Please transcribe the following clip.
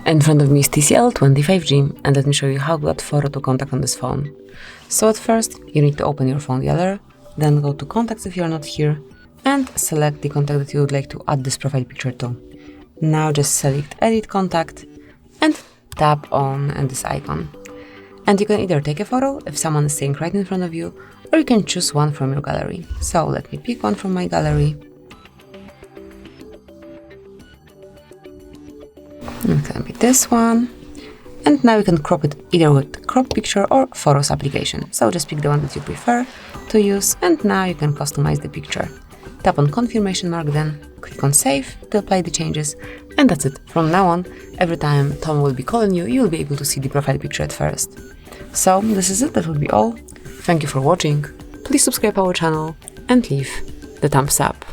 In front of me is TCL 25G, and let me show you how to add photo to contact on this phone. So at first, you need to open your phone gallery, then go to contacts if you're not here, and select the contact that you would like to add this profile picture to. Now just select edit contact and tap on this icon. And you can either take a photo if someone is staying right in front of you, or you can choose one from your gallery. So let me pick one from my gallery. It can be this one. And now you can crop it either with crop picture or photos application. So just pick the one that you prefer to use, and now you can customize the picture. Tap on confirmation mark, then click on save to apply the changes, and that's it. From now on, every time Tom will be calling you, you'll be able to see the profile picture at first. So this is it, that will be all. Thank you for watching. Please subscribe our channel and leave the thumbs up.